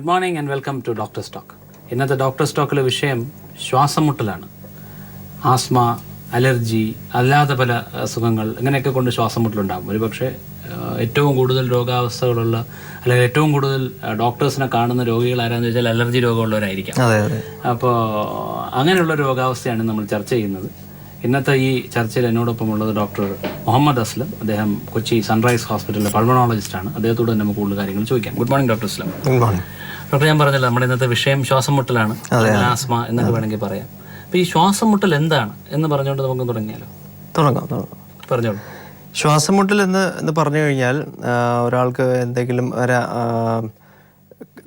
Good morning and welcome to doctor stock. ഇന്നത്തെ doctor സ്റ്റോക്കിലെ വിഷയം ശ്വാസം മുട്ടലാണ്. ആസ്മ, അലർജി, അല്ലാത്ത പല അസുഖങ്ങൾ ഇങ്ങനെയൊക്കെ കൊണ്ട് ശ്വാസം മുട്ടലുണ്ടാകും. ഒരുപക്ഷെ ഏറ്റവും കൂടുതൽ രോഗാവസ്ഥകളുള്ള അല്ലെങ്കിൽ ഏറ്റവും കൂടുതൽ ഡോക്ടേഴ്സിനെ കാണുന്ന രോഗികൾ ആരാന്ന് വെച്ചാൽ അലർജി രോഗമുള്ളവരായിരിക്കാം. അപ്പോൾ അങ്ങനെയുള്ള രോഗാവസ്ഥയാണ് നമ്മൾ ചർച്ച ചെയ്യുന്നത്. ഇന്നത്തെ ഈ ചർച്ചയിൽ എന്നോടൊപ്പമുള്ളത് ഡോക്ടർ മുഹമ്മദ് അസ്ലം. അദ്ദേഹം കൊച്ചി സൺറൈസ് ഹോസ്പിറ്റലിലെ പൾമണോളജിസ്റ്റാണ്. അദ്ദേഹത്തോട് തന്നെ നമുക്ക് കൂടുതൽ കാര്യങ്ങൾ ചോദിക്കാം. Good morning doctor Aslam. Good morning doctor. ഞാൻ പറഞ്ഞല്ലോ നമ്മുടെ ഇന്നത്തെ വിഷയം ശ്വാസം മുട്ടലാണ്, ആസ്മ എന്നൊക്കെ വേണമെങ്കിൽ പറയാം. അപ്പോൾ ഈ ശ്വാസം മുട്ടൽ എന്താണ് എന്ന് പറഞ്ഞുകൊണ്ട് നമുക്ക് തുടങ്ങിയാലോ? തുടങ്ങാം. പറഞ്ഞോളൂ. ശ്വാസം മുട്ടൽ എന്ന് പറഞ്ഞു കഴിഞ്ഞാൽ ഒരാൾക്ക് എന്തെങ്കിലും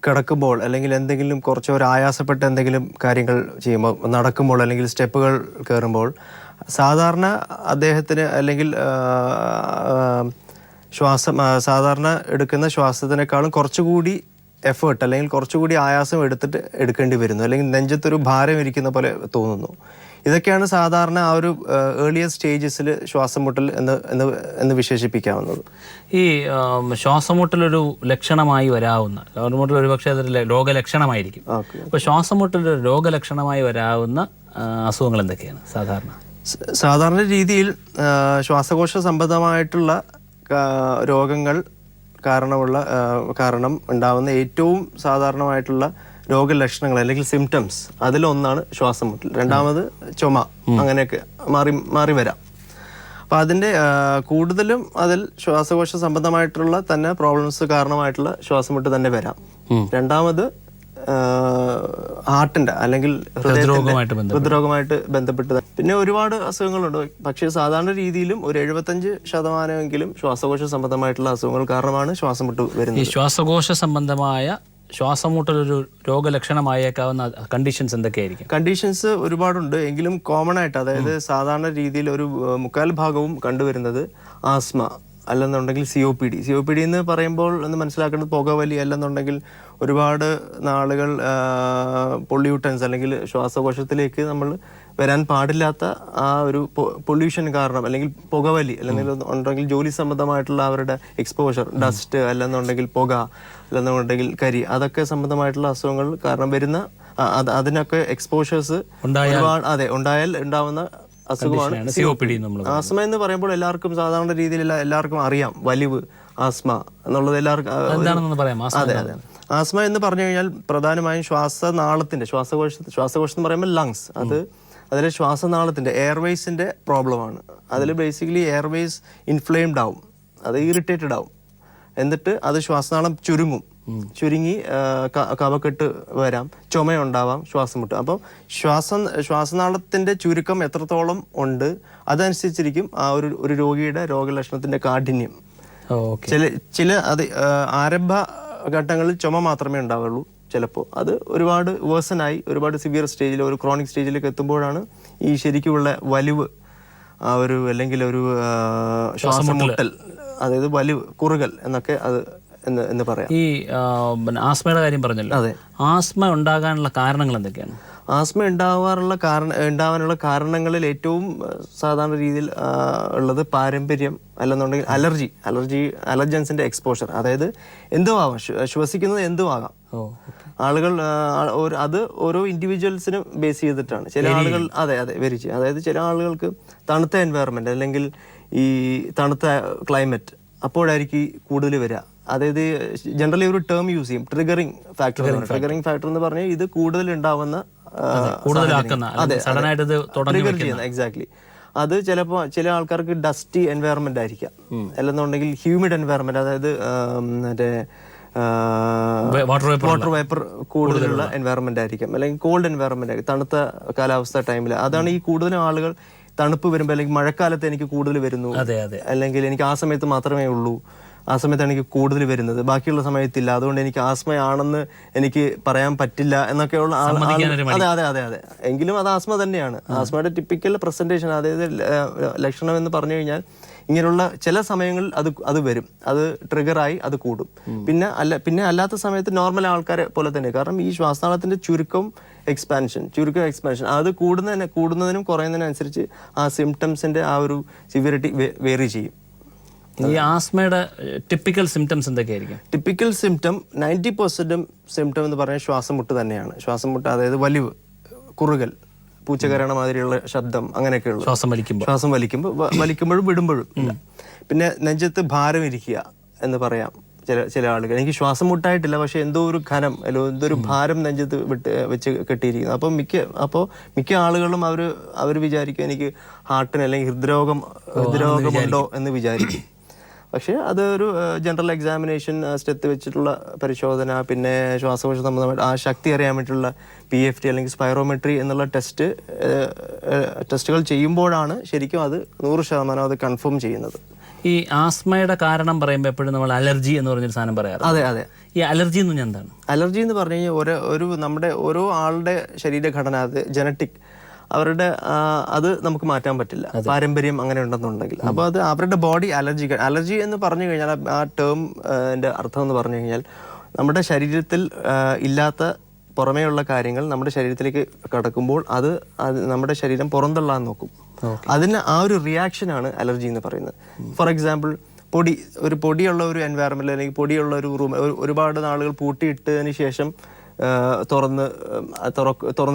കിടക്കുമ്പോൾ അല്ലെങ്കിൽ എന്തെങ്കിലും കുറച്ച് ഒരു ആയാസപ്പെട്ട എന്തെങ്കിലും കാര്യങ്ങൾ ചെയ്യുമ്പോൾ, നടക്കുമ്പോൾ അല്ലെങ്കിൽ സ്റ്റെപ്പുകൾ കയറുമ്പോൾ സാധാരണ അദ്ദേഹത്തിന് അല്ലെങ്കിൽ സാധാരണ എടുക്കുന്ന ശ്വാസത്തിനേക്കാളും കുറച്ചുകൂടി എഫേർട്ട് അല്ലെങ്കിൽ കുറച്ചുകൂടി ആയാസം എടുക്കേണ്ടി വരുന്നു, അല്ലെങ്കിൽ നെഞ്ചത്തൊരു ഭാരം ഇരിക്കുന്ന പോലെ തോന്നുന്നു. ഇതൊക്കെയാണ് സാധാരണ ആ ഒരു ഏർലിയർ സ്റ്റേജസിൽ ശ്വാസം മുട്ടൽ എന്ന് വിശേഷിപ്പിക്കാവുന്നത്. ഈ ശ്വാസം മുട്ടലൊരു ലക്ഷണമായി വരാവുന്ന, ശ്വാസം മുട്ടൽ ഒരുപക്ഷെ അതൊരു രോഗലക്ഷണമായിരിക്കും. അപ്പോൾ ശ്വാസം മുട്ടൽ രോഗലക്ഷണമായി വരാവുന്ന അസുഖങ്ങൾ എന്തൊക്കെയാണ് സാധാരണ രീതിയിൽ? ശ്വാസകോശ സംബന്ധമായിട്ടുള്ള രോഗങ്ങൾ കാരണം ഉണ്ടാവുന്ന ഏറ്റവും സാധാരണമായിട്ടുള്ള രോഗലക്ഷണങ്ങൾ അല്ലെങ്കിൽ സിംറ്റംസ് അതിലൊന്നാണ് ശ്വാസം മുട്ടൽ. രണ്ടാമത് ചുമ, അങ്ങനെയൊക്കെ മാറി വരാം. അപ്പം അതിൻ്റെ കൂടുതലും അതിൽ ശ്വാസകോശ സംബന്ധമായിട്ടുള്ള തന്നെ പ്രോബ്ലംസ് കാരണമായിട്ടുള്ള ശ്വാസം മുട്ട് തന്നെ വരാം. രണ്ടാമത് ഹാർട്ടിൻ്റെ അല്ലെങ്കിൽ ഹൃദ്രോഗമായിട്ട് ബന്ധപ്പെട്ട് പിന്നെ ഒരുപാട് അസുഖങ്ങളുണ്ട്. പക്ഷേ സാധാരണ രീതിയിലും ഒരു 75% ശ്വാസകോശ സംബന്ധമായിട്ടുള്ള അസുഖങ്ങൾ കാരണമാണ് ശ്വാസം മുട്ട് വരുന്നത്. ഈ ശ്വാസകോശ സംബന്ധമായ ശ്വാസം മുട്ടലൊരു രോഗലക്ഷണമായേക്കാവുന്ന കണ്ടീഷൻസ് എന്തൊക്കെയായിരിക്കും? കണ്ടീഷൻസ് ഒരുപാടുണ്ട്. എങ്കിലും കോമൺ ആയിട്ട്, അതായത് സാധാരണ രീതിയിൽ ഒരു 3/4 ഭാഗവും കണ്ടുവരുന്നത് ആസ്മ അല്ലെന്നുണ്ടെങ്കിൽ COPD. COPD എന്ന് പറയുമ്പോൾ എന്ന് മനസ്സിലാക്കേണ്ടത് പുകവലി, അല്ലെന്നുണ്ടെങ്കിൽ ഒരുപാട് നാളുകൾ പൊള്യൂട്ടൻസ് അല്ലെങ്കിൽ ശ്വാസകോശത്തിലേക്ക് നമ്മൾ വരാൻ പാടില്ലാത്ത ആ ഒരു പൊല്യൂഷൻ കാരണം, അല്ലെങ്കിൽ പുകവലി, അല്ലെങ്കിൽ ഉണ്ടെങ്കിൽ ജോലി സംബന്ധമായിട്ടുള്ള അവരുടെ എക്സ്പോഷർ, ഡസ്റ്റ് അല്ലെന്നുണ്ടെങ്കിൽ പുക അല്ലെന്നുണ്ടെങ്കിൽ കരി, അതൊക്കെ സംബന്ധമായിട്ടുള്ള അസുഖങ്ങൾ കാരണം വരുന്ന അതിനൊക്കെ എക്സ്പോഷേഴ്സ് ഉണ്ടായാൽ ഉണ്ടാവുന്ന അസുഖമാണ് COPD. ആസ്മ എന്ന് പറയുമ്പോൾ എല്ലാവർക്കും സാധാരണ രീതിയിൽ എല്ലാവർക്കും അറിയാം, വലിവ് ആസ്മ എന്നുള്ളത് എല്ലാവർക്കും. അതെ. ആസ്മ എന്ന് പറഞ്ഞു കഴിഞ്ഞാൽ പ്രധാനമായും ശ്വാസകോശം എന്ന് പറയുമ്പോൾ ലങ്സ്, അതിലെ ശ്വാസനാളത്തിന്റെ എയർവേസിന്റെ പ്രോബ്ലമാണ്. അതിൽ ബേസിക്കലി എയർവേസ് ഇൻഫ്ലെയിംഡ് ആവും, അത് ഇറിറ്റേറ്റഡ് ആവും. എന്നിട്ട് അത് ശ്വാസനാളം ചുരുങ്ങി കഫക്കെട്ട് വരാം, ചുമയുണ്ടാവാം, ശ്വാസം മുട്ട്. അപ്പം ശ്വാസനാളത്തിന്റെ ചുരുക്കം എത്രത്തോളം ഉണ്ട് അതനുസരിച്ചിരിക്കും ആ ഒരു രോഗിയുടെ രോഗലക്ഷണത്തിന്റെ കാഠിന്യം. ചില ആരംഭ ഘട്ടങ്ങളിൽ ചുമ മാത്രമേ ഉണ്ടാവുള്ളൂ. ചിലപ്പോൾ അത് ഒരുപാട് വേഴ്സനായി ഒരുപാട് സിവിയർ സ്റ്റേജിൽ, ഒരു ക്രോണിക് സ്റ്റേജിലേക്ക് എത്തുമ്പോഴാണ് ഈ ശരിക്കുള്ള വലിവ് അല്ലെങ്കിൽ ഒരു ശ്വാസം മുട്ടൽ, അതായത് വലിവ്, കുറുകൽ എന്നൊക്കെ എന്ന് പറയാം. ഈ ആസ്മയുടെ കാര്യം പറഞ്ഞല്ലോ. അതെ. ആസ്മ ഉണ്ടാകാനുള്ള കാരണങ്ങൾ എന്തൊക്കെയാണ്? ആസ്മ ഉണ്ടാവാനുള്ള കാരണങ്ങളിൽ ഏറ്റവും സാധാരണ രീതിയിൽ ഉള്ളത് പാരമ്പര്യം, അല്ലെന്നുണ്ടെങ്കിൽ അലർജൻസിന്റെ എക്സ്പോഷർ. അതായത് എന്തും ആവാം, ശ്വസിക്കുന്നത് എന്തും ആകാം. ആളുകൾ അത് ഓരോ ഇൻഡിവിജ്വൽസിനും ബേസ് ചെയ്തിട്ടാണ്. ചില ആളുകൾ വെരിച്ച്, അതായത് ചില ആളുകൾക്ക് തണുത്ത എൻവയറമെന്റ് അല്ലെങ്കിൽ ഈ തണുത്ത ക്ലൈമറ്റ് അപ്പോഴായിരിക്കും കൂടുതൽ വരിക. അതായത് ജനറലി ഒരു ടേം യൂസ് ചെയ്യും, ട്രിഗറിങ് ഫാക്ടർ എന്ന് പറഞ്ഞാൽ ഇത് കൂടുതൽ ഉണ്ടാവുന്ന എക്സാക്ട്ലി. അത് ചിലപ്പോൾ ചില ആൾക്കാർക്ക് ഡസ്റ്റി എൻവയറമെന്റ് ആയിരിക്കാം, അല്ലെന്നുണ്ടെങ്കിൽ ഹ്യൂമിഡ് എൻവയറമെന്റ്, അതായത് മറ്റേ വാട്ടർ വേപ്പർ കൂടുതലുള്ള എൻവയറമെന്റ് ആയിരിക്കാം, അല്ലെങ്കിൽ കോൾഡ് എൻവയറമെന്റ് ആയിരിക്കും തണുത്ത കാലാവസ്ഥ ടൈമിൽ. അതാണ് ഈ കൂടുതലും ആളുകൾ തണുപ്പ് വരുമ്പോൾ, അല്ലെങ്കിൽ മഴക്കാലത്ത് എനിക്ക് കൂടുതൽ വരുന്നു, അല്ലെങ്കിൽ എനിക്ക് ആ സമയത്ത് മാത്രമേ ഉള്ളൂ, ആ സമയത്താണ് എനിക്ക് കൂടുതൽ വരുന്നത്, ബാക്കിയുള്ള സമയത്തില്ല, അതുകൊണ്ട് എനിക്ക് ആസ്മയാണെന്ന് എനിക്ക് പറയാൻ പറ്റില്ല എന്നൊക്കെയുള്ള അതെ. എങ്കിലും അത് ആസ്മ തന്നെയാണ്. ആസ്മയുടെ ടിപ്പിക്കൽ പ്രസന്റേഷൻ, അതായത് ലക്ഷണം എന്ന് പറഞ്ഞു കഴിഞ്ഞാൽ ഇങ്ങനെയുള്ള ചില സമയങ്ങളിൽ അത് വരും, അത് ട്രിഗറായി അത് കൂടും. പിന്നെ അല്ലാത്ത സമയത്ത് നോർമൽ ആൾക്കാരെ പോലെ തന്നെ. കാരണം ഈ ശ്വാസനാളത്തിന്റെ ചുരുക്കം എക്സ്പാൻഷൻ അത് കൂടുന്നതിനും കുറയുന്നതിനനുസരിച്ച് ആ സിംറ്റംസിന്റെ ആ ഒരു സിവിയറിറ്റി വേറി ചെയ്യും. ഈ ആസ്മയുടെ ടിപ്പിക്കൽ സിംറ്റംസ് എന്തൊക്കെയായിരിക്കും? ടിപ്പിക്കൽ സിംറ്റം 90% സിംറ്റം എന്ന് പറഞ്ഞാൽ ശ്വാസം മുട്ട് തന്നെയാണ്. ശ്വാസം മുട്ട്, അതായത് വലിവ്, കുറുകൽ, പൂച്ചകരണ മാതിരിയുള്ള ശബ്ദം, അങ്ങനെയൊക്കെയുള്ള ശ്വാസം വലിക്കുമ്പോഴും വിടുമ്പോഴും. പിന്നെ നെഞ്ചത്ത് ഭാരം ഇരിക്കുക എന്ന് പറയാം ചില ആളുകൾ. എനിക്ക് ശ്വാസം മുട്ടായിട്ടില്ല, പക്ഷെ എന്തോ ഒരു ഖനം, എന്തോ ഒരു ഭാരം നെഞ്ചത്ത് വെച്ച് കെട്ടിയിരിക്കുന്നു. അപ്പോൾ മിക്ക ആളുകളും അവർ വിചാരിക്കും എനിക്ക് ഹാർട്ടിന് അല്ലെങ്കിൽ ഹൃദ്രോഗമുണ്ടോ എന്ന് വിചാരിക്കും. പക്ഷേ അതൊരു ജനറൽ എക്സാമിനേഷൻ, സ്റ്റെത്ത് വെച്ചിട്ടുള്ള പരിശോധന, പിന്നെ ശ്വാസകോശ സംബന്ധമായിട്ട് ആ ശക്തി അറിയാൻ വേണ്ടിയിട്ടുള്ള PFT അല്ലെങ്കിൽ സ്പൈറോമെട്രി എന്നുള്ള ടെസ്റ്റുകൾ ചെയ്യുമ്പോഴാണ് ശരിക്കും അത് 100% അത് കൺഫേം ചെയ്യുന്നത്. ഈ ആസ്മയുടെ കാരണം പറയുമ്പോൾ എപ്പോഴും നമ്മൾ അലർജി എന്ന് പറഞ്ഞൊരു സാധനം പറയാറ്. അതെ. ഈ അലർജി എന്ന് പറഞ്ഞാൽ എന്താണ്? അലർജി എന്ന് പറഞ്ഞു കഴിഞ്ഞാൽ നമ്മുടെ ഓരോ ആളുടെ ശരീരഘടന, അത് ജനറ്റിക്, അവരുടെ അത് നമുക്ക് മാറ്റാൻ പറ്റില്ല, പാരമ്പര്യം അങ്ങനെ ഉണ്ടെന്നുണ്ടെങ്കിൽ. അപ്പോൾ അത് അവരുടെ ബോഡി അലർജി എന്ന് പറഞ്ഞു കഴിഞ്ഞാൽ ആ ടേമിന്റെ അർത്ഥം എന്ന് പറഞ്ഞു കഴിഞ്ഞാൽ നമ്മുടെ ശരീരത്തിൽ ഇല്ലാത്ത പുറമേയുള്ള കാര്യങ്ങൾ നമ്മുടെ ശരീരത്തിലേക്ക് കടക്കുമ്പോൾ അത് നമ്മുടെ ശരീരം പുറന്തള്ളാൻ നോക്കും. അതിന് ആ ഒരു റിയാക്ഷനാണ് അലർജി എന്ന് പറയുന്നത്. ഫോർ എക്സാമ്പിൾ, പൊടിയുള്ള ഒരു എൻവയറമെന്റ് അല്ലെങ്കിൽ പൊടിയുള്ള ഒരു റൂം ഒരുപാട് നാളുകൾ പൂട്ടിയിട്ടതിന് ശേഷം തുറന്ന്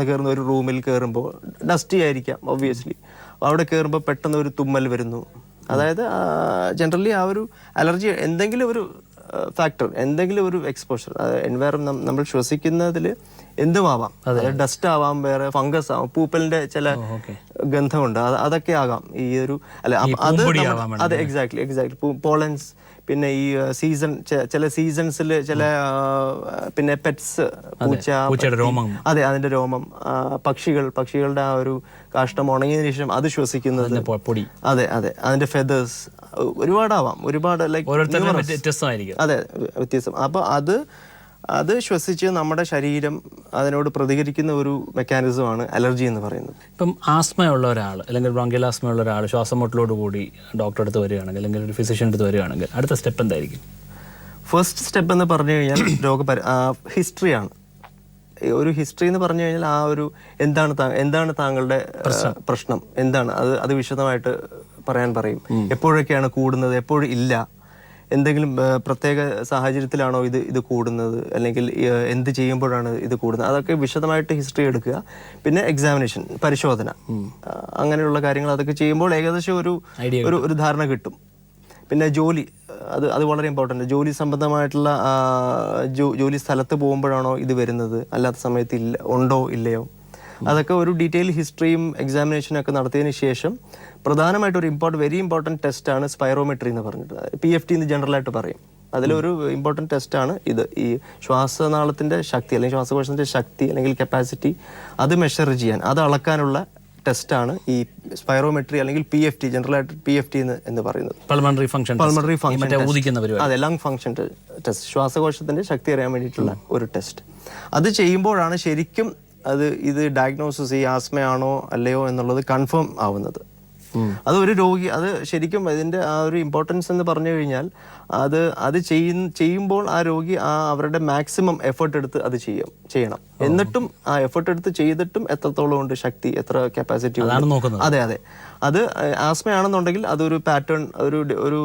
കയറുന്ന ഒരു റൂമിൽ കയറുമ്പോൾ ഡസ്റ്റി ആയിരിക്കാം ഒബ്വിയസ്ലി. അവിടെ കയറുമ്പോൾ പെട്ടെന്ന് ഒരു തുമ്മൽ വരുന്നു. അതായത് ജനറലി ആ ഒരു അലർജി എന്തെങ്കിലും ഒരു ഫാക്ടർ, എന്തെങ്കിലും ഒരു എക്സ്പോഷർ, എൻവയറമെന്റ് നമ്മൾ ശ്വസിക്കുന്നതിൽ എന്തുമാവാം. ഡസ്റ്റ് ആവാം, വേറെ ഫംഗസ് ആവാം, പൂപ്പലിന്റെ ചില ഗന്ധമുണ്ട്, അതൊക്കെ ആകാം. ഈ ഒരു അതെ, എക്സാക്ട്ലി പോളൻസ്. പിന്നെ ഈ ചില സീസൺസിൽ പിന്നെ പെറ്റ്സ്, അതെ, അതിന്റെ രോമം, പക്ഷികളുടെ ആ ഒരു കാഷ്ടം ഉണങ്ങിയതിനു ശേഷം അത് ശ്വസിക്കുന്നത്, അതെ, അതിന്റെ ഫെദേഴ്സ്, ഒരുപാടാവാം, ഒരുപാട് അതെ, വ്യത്യസ്തം. അപ്പൊ അത് ശ്വസിച്ച് നമ്മുടെ ശരീരം അതിനോട് പ്രതികരിക്കുന്ന ഒരു മെക്കാനിസമാണ് അലർജി എന്ന് പറയുന്നത്. ഇപ്പം ആസ്മയുള്ള ഒരാൾ അല്ലെങ്കിൽ ബ്രോങ്കിയൽ ആസ്മയുള്ള ഒരാൾ ശ്വാസം മുട്ടലോട് കൂടി ഡോക്ടറെ അടുത്ത് വരികയാണെങ്കിൽ അല്ലെങ്കിൽ ഒരു ഫിസിഷ്യൻ്റെ അടുത്ത് വരികയാണെങ്കിൽ അടുത്ത സ്റ്റെപ്പ് എന്തായിരിക്കും? ഫസ്റ്റ് സ്റ്റെപ്പ് എന്ന് പറഞ്ഞു കഴിഞ്ഞാൽ ഹിസ്റ്ററിയാണ്. ഒരു ഹിസ്റ്ററി എന്ന് പറഞ്ഞു കഴിഞ്ഞാൽ ആ ഒരു എന്താണ് താങ്കളുടെ പ്രശ്നം, എന്താണ് അത് വിശദമായിട്ട് പറയാൻ പറയും. എപ്പോഴൊക്കെയാണ് കൂടുന്നത്, എപ്പോഴും ഇല്ല, എന്തെങ്കിലും പ്രത്യേക സാഹചര്യത്തിലാണോ ഇത് കൂടുന്നത്, അല്ലെങ്കിൽ എന്ത് ചെയ്യുമ്പോഴാണ് ഇത് കൂടുന്നത്, അതൊക്കെ വിശദമായിട്ട് ഹിസ്റ്ററി എടുക്കുക. പിന്നെ എക്സാമിനേഷൻ, പരിശോധന, അങ്ങനെയുള്ള കാര്യങ്ങൾ അതൊക്കെ ചെയ്യുമ്പോൾ ഏകദേശം ഒരു ധാരണ കിട്ടും. പിന്നെ ജോലി, അത് വളരെ ഇമ്പോർട്ടൻ്റ്. ജോലി സംബന്ധമായിട്ടുള്ള ജോലി സ്ഥലത്ത് പോകുമ്പോഴാണോ ഇത് വരുന്നത്, അല്ലാത്ത സമയത്ത് ഉണ്ടോ ഇല്ലയോ, അതൊക്കെ ഒരു ഡീറ്റെയിൽ ഹിസ്റ്ററിയും എക്സാമിനേഷനും ഒക്കെ നടത്തിയതിന് ശേഷം പ്രധാനമായിട്ട് ഒരു വെരി ഇമ്പോർട്ടൻറ്റ് ടെസ്റ്റാണ് സ്പൈറോമെട്രി എന്ന് പറഞ്ഞിട്ട്, PFT എന്ന് ജനറലായിട്ട് പറയും. അതിലൊരു ഇമ്പോർട്ടൻറ്റ് ടെസ്റ്റാണ് ഇത്. ഈ ശ്വാസനാളത്തിൻ്റെ ശക്തി അല്ലെങ്കിൽ ശ്വാസകോശത്തിൻ്റെ ശക്തി അല്ലെങ്കിൽ കപ്പാസിറ്റി അത് മെഷർ ചെയ്യാൻ, അത് അളക്കാനുള്ള ടെസ്റ്റാണ് ഈ സ്പൈറോമെട്രി അല്ലെങ്കിൽ PFT, ജനറലായിട്ട് PFT എന്ന് പറയുന്നത്. പൾമണറി ഫംഗ്ഷൻ, അതെ, ലങ് ഫംഗ്ഷൻ ടെസ്റ്റ്, ശ്വാസകോശത്തിൻ്റെ ശക്തി അറിയാൻ വേണ്ടിയിട്ടുള്ള ഒരു ടെസ്റ്റ്. അത് ചെയ്യുമ്പോഴാണ് ശരിക്കും ഇത് ഡയഗ്നോസിസ്, ഈ ആസ്മയാണോ അല്ലയോ എന്നുള്ളത് കൺഫേം ആവുന്നത്. അത് ഒരു രോഗി, അത് ശരിക്കും ഇതിന്റെ ആ ഒരു ഇമ്പോർട്ടൻസ് എന്ന് പറഞ്ഞു കഴിഞ്ഞാൽ അത് ചെയ്യുമ്പോൾ ആ രോഗി അവരുടെ മാക്സിമം എഫേർട്ട് എടുത്ത് അത് ചെയ്യണം. എന്നിട്ടും ആ എഫേർട്ട് എടുത്ത് ചെയ്തിട്ടും എത്രത്തോളം ഉണ്ട് ശക്തി, എത്ര കപ്പാസിറ്റി, അതെ, അത് ആസ്മയാണെന്നുണ്ടെങ്കിൽ അതൊരു പാറ്റേൺ, ഒരു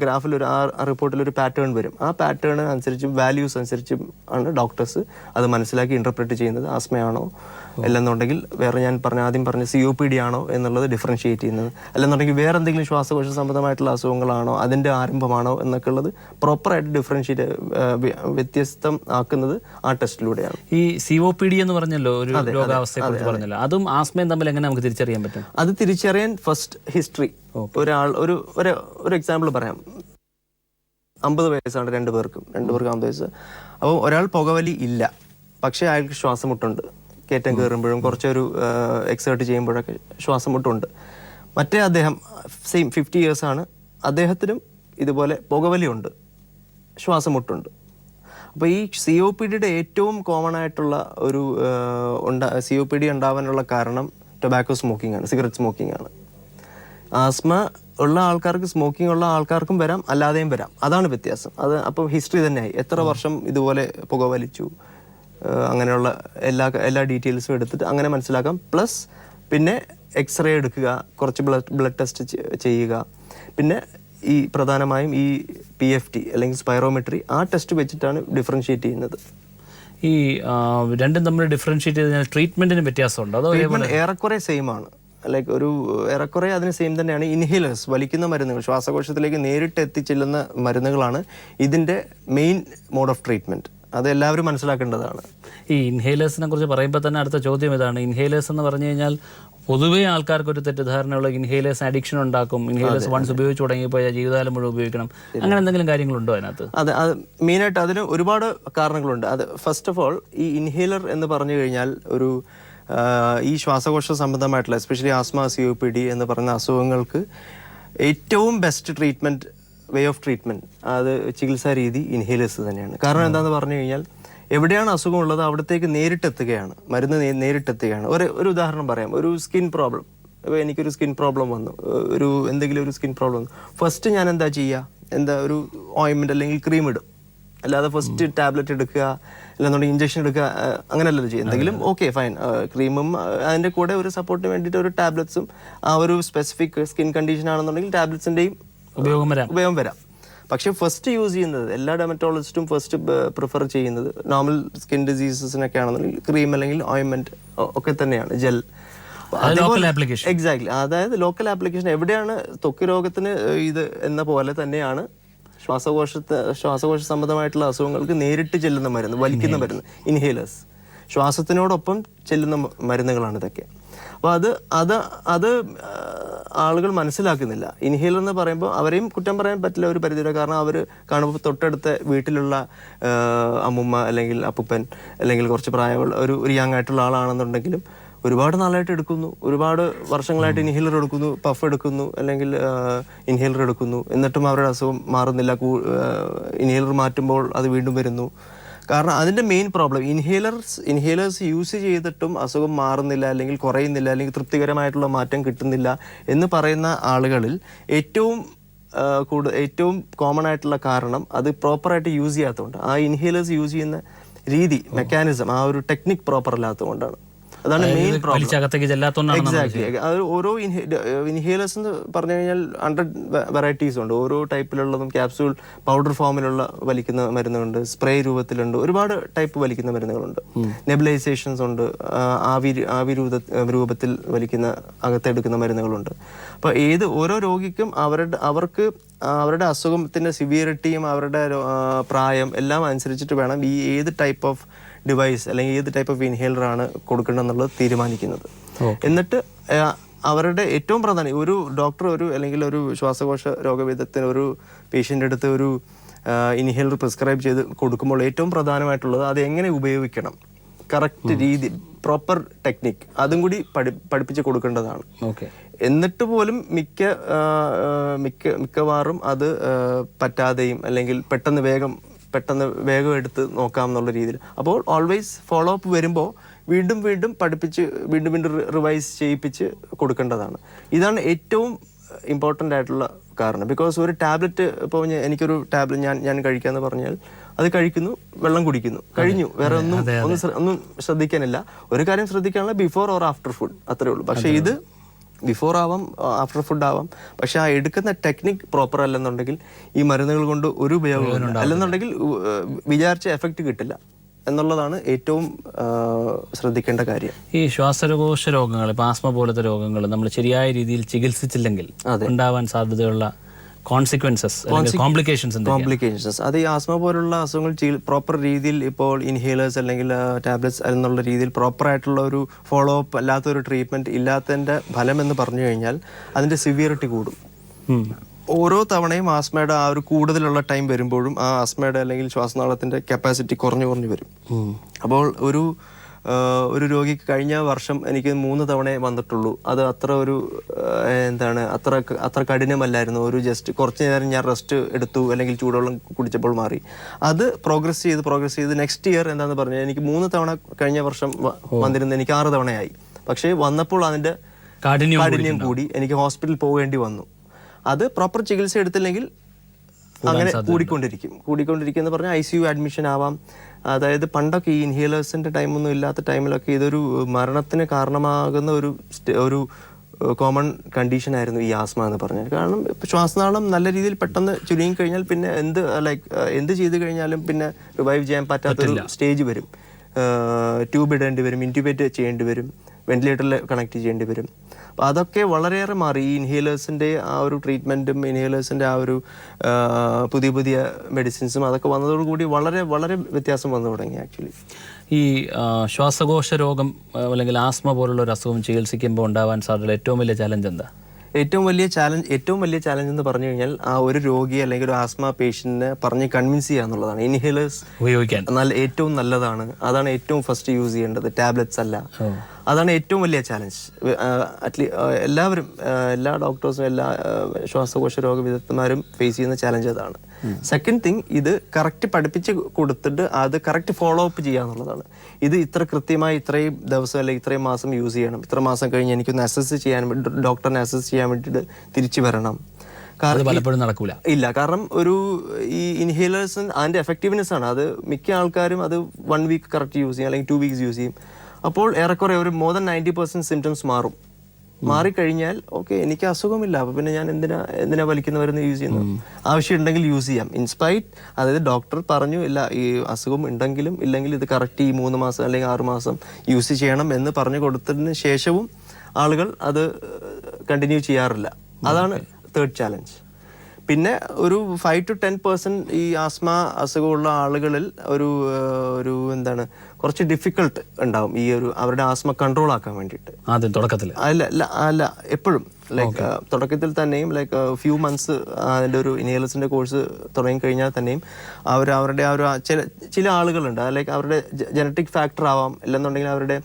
ഗ്രാഫിൽ, ആ റിപ്പോർട്ടിൽ ഒരു പാറ്റേൺ വരും. ആ പാറ്റേൺ അനുസരിച്ചും വാല്യൂസ് അനുസരിച്ചും ആണ് ഡോക്ടേഴ്സ് അത് മനസ്സിലാക്കി ഇന്റർപ്രറ്റ് ചെയ്യുന്നത്. ആസ്മയാണോ അല്ലെന്നുണ്ടെങ്കിൽ വേറെ ഞാൻ ആദ്യം പറഞ്ഞ COPD ആണോ എന്നുള്ളത് ഡിഫറൻഷിയേറ്റ് ചെയ്യുന്നത്, അല്ലെന്നുണ്ടെങ്കിൽ വേറെ എന്തെങ്കിലും ശ്വാസകോശ സംബന്ധമായിട്ടുള്ള അസുഖങ്ങളാണോ, അതിന്റെ ആരംഭമാണോ എന്നൊക്കെ ഉള്ളത് പ്രോപ്പറായിട്ട് ഡിഫറൻഷിയേറ്റ് വ്യത്യസ്തം ആക്കുന്നത് ആ ടെസ്റ്റിലൂടെയാണ്. ഈ COPD എന്ന് പറഞ്ഞല്ലോ, ഒരു രോഗാവസ്ഥയെ കുറിച്ച് പറഞ്ഞല്ലോ, അതും ആസ്മയും തമ്മിൽ എങ്ങനെ നമുക്ക് തിരിച്ചറിയാൻ പറ്റും? അത് തിരിച്ചറിയാൻ ഫസ്റ്റ് ഹിസ്റ്ററി. ഒരു എക്സാമ്പിൾ പറയാം. 50 വയസ്സാണ് രണ്ടുപേർക്കും 50 വയസ്സ്. അപ്പോൾ ഒരാൾ പുകവലി ഇല്ല, പക്ഷേ അയാൾക്ക് ശ്വാസമുട്ടുണ്ട്. കയറ്റം കയറുമ്പോഴും കുറച്ചൊരു എക്സേർട്ട് ചെയ്യുമ്പോഴൊക്കെ ശ്വാസമുട്ടുണ്ട്. മറ്റേ അദ്ദേഹം സെയിം 50 ഇയേഴ്സാണ്, അദ്ദേഹത്തിനും ഇതുപോലെ പുകവലിയുണ്ട്, ശ്വാസമുട്ടുണ്ട്. അപ്പോൾ ഈ COPDയുടെ ഏറ്റവും കോമൺ ആയിട്ടുള്ള ഒരു COPD ഉണ്ടാവാനുള്ള കാരണം ടൊബാക്കോ സ്മോക്കിംഗ് ആണ്, സിഗരറ്റ് സ്മോക്കിംഗ് ആണ്. ആസ്മ ഉള്ള ആൾക്കാർക്ക്, സ്മോക്കിംഗ് ഉള്ള ആൾക്കാർക്കും വരാം, അല്ലാതെയും വരാം. അതാണ് വ്യത്യാസം. അപ്പോൾ ഹിസ്റ്ററി തന്നെയായി, എത്ര വർഷം ഇതുപോലെ പുകവലിച്ചു, അങ്ങനെയുള്ള എല്ലാ ഡീറ്റെയിൽസും എടുത്തിട്ട് അങ്ങനെ മനസ്സിലാക്കാം. പ്ലസ് പിന്നെ എക്സ്റേ എടുക്കുക, കുറച്ച് ബ്ലഡ് ടെസ്റ്റ് ചെയ്യുക. പിന്നെ ഈ പ്രധാനമായും ഈ PFT അല്ലെങ്കിൽ സ്പൈറോമെട്രി ആ ടെസ്റ്റ് വെച്ചിട്ടാണ് ഡിഫറൻഷിയേറ്റ് ചെയ്യുന്നത്. ഈ രണ്ടും തമ്മിൽ ഡിഫറൻഷിയേറ്റ് ചെയ്ത് ട്രീറ്റ്മെന്റിന് വ്യത്യാസമുണ്ടോ? അതോ ട്രീറ്റ്മെന്റ് ഏറെക്കുറെ സെയിം ആണ്. ലൈക്ക് ഒരു ഏറെക്കുറെ അതിന് സെയിം തന്നെയാണ്. ഇൻഹേലേഴ്സ്, വലിക്കുന്ന മരുന്നുകൾ, ശ്വാസകോശത്തിലേക്ക് നേരിട്ട് എത്തിച്ചെല്ലുന്ന മരുന്നുകളാണ് ഇതിൻ്റെ മെയിൻ മോഡ് ഓഫ് ട്രീറ്റ്മെൻറ്റ്. അത് എല്ലാവരും മനസ്സിലാക്കേണ്ടതാണ്. ഈ ഇൻഹേലേഴ്സിനെ കുറിച്ച് പറയുമ്പോൾ തന്നെ അടുത്ത ചോദ്യം ഇതാണ്. ഇൻഹേലേഴ്സ് എന്ന് പറഞ്ഞു കഴിഞ്ഞാൽ പൊതുവേ ആൾക്കാർക്ക് ഒരു തെറ്റിദ്ധാരണയുള്ള ഇൻഹേലേഴ്സ് അഡിക്ഷൻ ഉണ്ടാക്കും, ഇൻഹേലേഴ്സ് വൺസ് ഉപയോഗിച്ച് തുടങ്ങിയപ്പോൾ ജീവിതകാലം മുഴുവൻ ഉപയോഗിക്കണം, അങ്ങനെ എന്തെങ്കിലും കാര്യങ്ങളുണ്ടോ അതിനകത്ത്? അത് മെയിനായിട്ട് അതിന് ഒരുപാട് കാരണങ്ങളുണ്ട്. അത് ഫസ്റ്റ് ഓഫ് ഓൾ ഈ ഇൻഹേലർ എന്ന് പറഞ്ഞു കഴിഞ്ഞാൽ ഒരു ഈ ശ്വാസകോശ സംബന്ധമായിട്ടുള്ള എസ്പെഷ്യലി ആസ്മ, COPD എന്ന് പറയുന്ന അസുഖങ്ങൾക്ക് ഏറ്റവും best treatment, way of treatment, അത് ചികിത്സാ രീതി ഇൻഹേലേഴ്സ് തന്നെയാണ്. കാരണം എന്താണെന്ന് പറഞ്ഞു കഴിഞ്ഞാൽ എവിടെയാണ് അസുഖമുള്ളത് അവിടത്തേക്ക് നേരിട്ടെത്തുകയാണ്, മരുന്ന് നേരിട്ടെത്തുകയാണ്. ഒരു ഉദാഹരണം പറയാം. ഒരു സ്കിൻ പ്രോബ്ലം, ഇപ്പോൾ എനിക്കൊരു സ്കിൻ പ്രോബ്ലം വന്നു, എന്തെങ്കിലും ഒരു സ്കിൻ പ്രോബ്ലം വന്നു, ഫസ്റ്റ് ഞാൻ എന്താ ചെയ്യുക, ഒരു ഓയിൻമെൻറ്റ് അല്ലെങ്കിൽ ക്രീം ഇടും. അല്ലാതെ ഫസ്റ്റ് ടാബ്ലറ്റ് എടുക്കുക അല്ലെന്നുണ്ടെങ്കിൽ ഇഞ്ചക്ഷൻ എടുക്കുക അങ്ങനെയല്ലല്ലോ ചെയ്യുക. എന്തെങ്കിലും ഓക്കെ ഫൈൻ, ക്രീമും അതിൻ്റെ കൂടെ ഒരു സപ്പോർട്ടിന് വേണ്ടിയിട്ട് ഒരു ടാബ്ലറ്റ്സും, ആ ഒരു സ്പെസിഫിക് സ്കിൻ കണ്ടീഷൻ ആണെന്നുണ്ടെങ്കിൽ ടാബ്ലറ്റ്സിൻ്റെയും ഉപയോഗം വരാം. പക്ഷേ ഫസ്റ്റ് യൂസ് ചെയ്യുന്നത് എല്ലാ ഡെർമറ്റോളജിസ്റ്റും ഫസ്റ്റ് പ്രിഫർ ചെയ്യുന്നത് നോർമൽ സ്കിൻ ഡിസീസസിനൊക്കെ ആണെന്നുണ്ടെങ്കിൽ ക്രീം അല്ലെങ്കിൽ ഓയിൻമെൻറ്റ് ഒക്കെ തന്നെയാണ്, ജെൽ. എക്സാക്ട്ലി. അതായത് ലോക്കൽ ആപ്ലിക്കേഷൻ എവിടെയാണ് ത്വക്ക് രോഗത്തിന് ഇത് എന്ന പോലെ തന്നെയാണ് ശ്വാസകോശ സംബന്ധമായിട്ടുള്ള അസുഖങ്ങൾക്ക് നേരിട്ട് ചെല്ലുന്ന മരുന്ന്, വലിക്കുന്ന മരുന്ന്, ഇൻഹേലേഴ്സ്. ശ്വാസത്തിനോടൊപ്പം ചെല്ലുന്ന മരുന്നുകളാണ് ഇതൊക്കെ. അപ്പോൾ അത് ആളുകൾ മനസ്സിലാക്കുന്നില്ല. ഇൻഹേലർ എന്ന് പറയുമ്പോൾ അവരെയും കുറ്റം പറയാൻ പറ്റില്ല ഒരു പരിധിവരെ. കാരണം അവർ കാണുമ്പോൾ തൊട്ടടുത്ത വീട്ടിലുള്ള അമ്മുമ്മ അല്ലെങ്കിൽ അപ്പൂപ്പൻ അല്ലെങ്കിൽ കുറച്ച് പ്രായമുള്ള ഒരു യങ് ആയിട്ടുള്ള ആളാണെന്നുണ്ടെങ്കിലും ഒരുപാട് നാളായിട്ട് എടുക്കുന്നു, ഒരുപാട് വർഷങ്ങളായിട്ട് ഇൻഹേലർ എടുക്കുന്നു, പഫ് എടുക്കുന്നു അല്ലെങ്കിൽ ഇൻഹേലർ എടുക്കുന്നു, എന്നിട്ടും അവരുടെ അസുഖം മാറുന്നില്ല. ഇൻഹേലർ മാറ്റുമ്പോൾ അത് വീണ്ടും വരുന്നു. കാരണം അതിൻ്റെ മെയിൻ പ്രോബ്ലം ഇൻഹേലേഴ്സ് യൂസ് ചെയ്തിട്ടും അസുഖം മാറുന്നില്ല അല്ലെങ്കിൽ കുറയുന്നില്ല അല്ലെങ്കിൽ തൃപ്തികരമായിട്ടുള്ള മാറ്റം കിട്ടുന്നില്ല എന്ന് പറയുന്ന ആളുകളിൽ ഏറ്റവും കോമൺ ആയിട്ടുള്ള കാരണം അത് പ്രോപ്പറായിട്ട് യൂസ് ചെയ്യാത്തതുകൊണ്ട്, ആ ഇൻഹേലേഴ്സ് യൂസ് ചെയ്യുന്ന രീതി, മെക്കാനിസം, ആ ഒരു ടെക്നിക് പ്രോപ്പർ അല്ലാത്തതുകൊണ്ടാണ്. അതാണ് മെയിൻ പ്രോബ്ലം. എക്സാക്ട്ലി. അത് ഓരോ ഇൻഹേലേഴ്സ് എന്ന് പറഞ്ഞു കഴിഞ്ഞാൽ 100 വെറൈറ്റീസ് ഉണ്ട്. ഓരോ ടൈപ്പിലുള്ളതും ക്യാപ്സ്യൂൾ, പൗഡർ ഫോമിലുള്ള വലിക്കുന്ന മരുന്നുണ്ട്, സ്പ്രേ രൂപത്തിലുണ്ട്, ഒരുപാട് ടൈപ്പ് വലിക്കുന്ന മരുന്നുകളുണ്ട്. നെബുലൈസേഷൻസ് ഉണ്ട്, ആവി രൂപത്തിൽ വലിക്കുന്ന അകത്തെടുക്കുന്ന മരുന്നുകളുണ്ട്. അപ്പോൾ ഓരോ രോഗിക്കും അവർക്ക് അവരുടെ അസുഖത്തിൻ്റെ സിവിയറിറ്റിയും അവരുടെ പ്രായം എല്ലാം അനുസരിച്ചിട്ട് വേണം ഈ ഏത് ടൈപ്പ് ഓഫ് ഡിവൈസ് അല്ലെങ്കിൽ ഏത് ടൈപ്പ് ഓഫ് ഇൻഹേലർ ആണ് കൊടുക്കേണ്ടതെന്നുള്ളത് തീരുമാനിക്കുന്നത്. എന്നിട്ട് അവരുടെ ഏറ്റവും പ്രധാനം ഒരു ഡോക്ടർ അല്ലെങ്കിൽ ഒരു ശ്വാസകോശ രോഗവിദഗ്ധന് ഒരു പേഷ്യൻ്റെ അടുത്ത് ഒരു ഇൻഹേലർ പ്രിസ്ക്രൈബ് ചെയ്ത് കൊടുക്കുമ്പോൾ ഏറ്റവും പ്രധാനമായിട്ടുള്ളത് അത് എങ്ങനെ ഉപയോഗിക്കണം, കറക്റ്റ് രീതി, പ്രോപ്പർ ടെക്നിക്, അതും കൂടി പഠിപ്പിച്ച് കൊടുക്കേണ്ടതാണ്. എന്നിട്ട് പോലും മിക്കവാറും അത് പറ്റാതെയും അല്ലെങ്കിൽ പെട്ടെന്ന് വേഗം എടുത്ത് നോക്കാം എന്നുള്ള രീതിയിൽ. അപ്പോൾ ഓൾവേസ് ഫോളോ അപ്പ് വരുമ്പോൾ വീണ്ടും പഠിപ്പിച്ച് വീണ്ടും റിവൈസ് ചെയ്യിപ്പിച്ച് കൊടുക്കേണ്ടതാണ്. ഇതാണ് ഏറ്റവും ഇമ്പോർട്ടൻ്റ് ആയിട്ടുള്ള കാരണം. ബിക്കോസ് ഒരു ടാബ്ലറ്റ്, ഇപ്പോൾ എനിക്കൊരു ടാബ്ലറ്റ് ഞാൻ കഴിക്കാമെന്ന് പറഞ്ഞാൽ അത് കഴിക്കുന്നു, വെള്ളം കുടിക്കുന്നു, കഴിഞ്ഞു, വേറെ ഒന്നും ശ്രദ്ധിക്കാനില്ല. ഒരു കാര്യം ശ്രദ്ധിക്കാനുള്ള ബിഫോർ ഓർ ആഫ്റ്റർ ഫുഡ്, അത്രേ ഉള്ളൂ. പക്ഷേ ഇത് ബിഫോർ ആവാം, ആഫ്റ്റർ ഫുഡ് ആവാം. പക്ഷെ ആ എടുക്കുന്ന ടെക്നിക് പ്രോപ്പർ അല്ലെന്നുണ്ടെങ്കിൽ ഈ മരുന്നുകൾ കൊണ്ട് ഒരു ഉപയോഗം അല്ലെന്നുണ്ടെങ്കിൽ വിചാരിച്ച എഫക്റ്റ് കിട്ടില്ല എന്നുള്ളതാണ് ഏറ്റവും ശ്രദ്ധിക്കേണ്ട കാര്യം. ഈ ശ്വാസകോശ രോഗങ്ങൾ, ഇപ്പം ആസ്മ പോലത്തെ രോഗങ്ങൾ നമ്മൾ ശരിയായ രീതിയിൽ ചികിത്സിച്ചില്ലെങ്കിൽ ഉണ്ടാവാൻ സാധ്യതയുള്ള കോംപ്ലിക്കേഷൻസ് അത് ഈ ആസ്മ പോലുള്ള അസുഖങ്ങൾ പ്രോപ്പർ രീതിയിൽ ഇപ്പോൾ ഇൻഹേലേഴ്സ് അല്ലെങ്കിൽ ടാബ്ലറ്റ്സ് എന്നുള്ള രീതിയിൽ പ്രോപ്പറായിട്ടുള്ള ഒരു ഫോളോ അപ്പ് അല്ലാത്തൊരു ട്രീറ്റ്മെൻറ്റ് ഇല്ലാത്തതിൻ്റെ ഫലം എന്ന് പറഞ്ഞു കഴിഞ്ഞാൽ അതിൻ്റെ സിവിയറിറ്റി കൂടും. ഓരോ തവണയും ആസ്മയുടെ ആ ഒരു കൂടുതലുള്ള ടൈം വരുമ്പോഴും ആ ആസ്മയുടെ അല്ലെങ്കിൽ ശ്വാസനാളത്തിൻ്റെ കപ്പാസിറ്റി കുറഞ്ഞു വരും. അപ്പോൾ ഒരു രോഗിക്ക് കഴിഞ്ഞ വർഷം എനിക്ക് 3 തവണയെ വന്നിട്ടുള്ളൂ. അത് അത്ര കഠിനമല്ലായിരുന്നു. ജസ്റ്റ് കുറച്ച് നേരം ഞാൻ റെസ്റ്റ് എടുത്തു അല്ലെങ്കിൽ ചൂടുവെള്ളം കുടിച്ചപ്പോൾ മാറി. അത് പ്രോഗ്രസ് ചെയ്ത് നെക്സ്റ്റ് ഇയർ എന്താണെന്ന് പറഞ്ഞാൽ എനിക്ക് 3 തവണ കഴിഞ്ഞ വർഷം വന്നിരുന്നത് എനിക്ക് 6 തവണയായി. പക്ഷേ വന്നപ്പോൾ അതിൻ്റെ കാഠിന്യം കൂടി, എനിക്ക് ഹോസ്പിറ്റലിൽ പോകേണ്ടി വന്നു. അത് പ്രോപ്പർ ചികിത്സ എടുത്തില്ലെങ്കിൽ അങ്ങനെ കൂടിക്കൊണ്ടിരിക്കും എന്ന് പറഞ്ഞാൽ ICU അഡ്മിഷൻ ആവാം. അതായത് പണ്ടൊക്കെ ഈ ഇൻഹേലേഴ്സിൻ്റെ ടൈമൊന്നും ഇല്ലാത്ത ടൈമിലൊക്കെ ഇതൊരു മരണത്തിന് കാരണമാകുന്ന ഒരു കോമൺ കണ്ടീഷൻ ആയിരുന്നു ഈ ആസ്മ എന്ന് പറഞ്ഞാൽ. കാരണം ശ്വാസനാളം നല്ല രീതിയിൽ പെട്ടെന്ന് ചുരുങ്ങി കഴിഞ്ഞാൽ പിന്നെ എന്ത് ചെയ്തു കഴിഞ്ഞാലും പിന്നെ റിവൈവ് ചെയ്യാൻ പറ്റാത്തൊരു സ്റ്റേജ് വരും. ട്യൂബ് ഇടേണ്ടി വരും, ഇൻറ്റ്യൂബേറ്റ് ചെയ്യേണ്ടി വരും, വെന്റിലേറ്ററിൽ കണക്ട് ചെയ്യേണ്ടി വരും. അപ്പോൾ അതൊക്കെ വളരെയേറെ മാറി. ഈ ഇൻഹേലേഴ്സിൻ്റെ ആ ഒരു ട്രീറ്റ്മെൻറ്റും ഇൻഹേലേഴ്സിൻ്റെ ആ ഒരു പുതിയ മെഡിസിൻസും അതൊക്കെ വന്നതോടുകൂടി വളരെ വളരെ വ്യത്യാസം വന്നു തുടങ്ങി ആക്ച്വലി. ഈ ശ്വാസകോശ രോഗം അല്ലെങ്കിൽ ആസ്മ പോലുള്ള ഒരു അസുഖം ചികിത്സിക്കുമ്പോൾ ഉണ്ടാവാൻ സാധ്യതയുള്ള ഏറ്റവും വലിയ ചലഞ്ച് എന്താ? ഏറ്റവും വലിയ ചാലഞ്ച് എന്ന് പറഞ്ഞു കഴിഞ്ഞാൽ ആ ഒരു രോഗി അല്ലെങ്കിൽ ഒരു ആസ്മ പേഷ്യന്റിനെ പറഞ്ഞ് കൺവിൻസ് ചെയ്യുക എന്നുള്ളതാണ്. ഇൻഹേലേഴ്സ് ഉപയോഗിക്കാൻ ഏറ്റവും നല്ലതാണ്, അതാണ് ഏറ്റവും ഫസ്റ്റ് യൂസ് ചെയ്യേണ്ടത്, ടാബ്ലറ്റ്സ് അല്ല. അതാണ് ഏറ്റവും വലിയ ചാലഞ്ച്. എല്ലാവരും, എല്ലാ ഡോക്ടേഴ്സും എല്ലാ ശ്വാസകോശ രോഗ വിദഗ്ധന്മാരും ഫേസ് ചെയ്യുന്ന ചാലഞ്ച് അതാണ്. സെക്കൻഡ് തിങ്, ഇത് കറക്റ്റ് പഠിപ്പിച്ച് കൊടുത്തിട്ട് അത് കറക്റ്റ് ഫോളോ അപ്പ് ചെയ്യുക എന്നുള്ളതാണ്. ഇത് ഇത്ര കൃത്യമായി ഇത്രയും ദിവസം അല്ലെങ്കിൽ ഇത്രയും മാസം യൂസ് ചെയ്യണം, ഇത്ര മാസം കഴിഞ്ഞ് എനിക്കൊന്ന് അസസ് ചെയ്യാൻ വേണ്ടി ഡോക്ടറിനെ അസസ് ചെയ്യാൻ വേണ്ടിയിട്ട് തിരിച്ചു വരണം. പലപ്പോഴും നടക്കൂല. ഇല്ല, കാരണം ഈ ഇൻഹേലേഴ്സ് അതിന്റെ എഫക്റ്റീവ്നെസ് ആണ്. അത് മിക്ക ആൾക്കാരും അത് 1 വീക്ക് കറക്റ്റ് യൂസ് ചെയ്യും അല്ലെങ്കിൽ 2 വീക്സ് യൂസ് ചെയ്യും. അപ്പോൾ ഏറെക്കുറെ ഒരു more than 90% സിംറ്റംസ് മാറിക്കഴിഞ്ഞാൽ ഓക്കെ, എനിക്ക് അസുഖമില്ല, അപ്പോൾ പിന്നെ ഞാൻ എന്തിനാ വലിക്കുന്നവരെന്ന് യൂസ് ചെയ്യുന്നു. ആവശ്യമുണ്ടെങ്കിൽ യൂസ് ചെയ്യാം. ഇൻസ്പൈറ്റ്, അതായത് ഡോക്ടർ പറഞ്ഞു ഇല്ല ഈ അസുഖം ഉണ്ടെങ്കിലും ഇല്ലെങ്കിൽ ഇത് കറക്റ്റ് ഈ 3 മാസം അല്ലെങ്കിൽ 6 മാസം യൂസ് ചെയ്യണം എന്ന് പറഞ്ഞു കൊടുത്തതിന് ശേഷവും ആളുകൾ അത് കണ്ടിന്യൂ ചെയ്യാറില്ല. അതാണ് തേർഡ് ചാലഞ്ച്. പിന്നെ ഒരു 5 to 10% ഈ ആസ്മ അസുഖമുള്ള ആളുകളിൽ ഒരു എന്താണ് കുറച്ച് ഡിഫിക്കൾട്ട് ഉണ്ടാവും ഈ അവരുടെ ആസ്മ കൺട്രോൾ ആക്കാൻ വേണ്ടിയിട്ട്. ആദ്യം തുടക്കത്തിൽ അല്ല എപ്പോഴും തുടക്കത്തിൽ തന്നെയും ഫ്യൂ മന്ത്സ് അതിൻ്റെ ഒരു ഇൻഹേലേഴ്സിൻ്റെ കോഴ്സ് തുടങ്ങി കഴിഞ്ഞാൽ തന്നെയും അവരുടെ ആ ഒരു ചില ആളുകളുണ്ട്, അവരുടെ ജനറ്റിക് ഫാക്ടർ ആവാം, അല്ലെന്നുണ്ടെങ്കിൽ അവരുടെ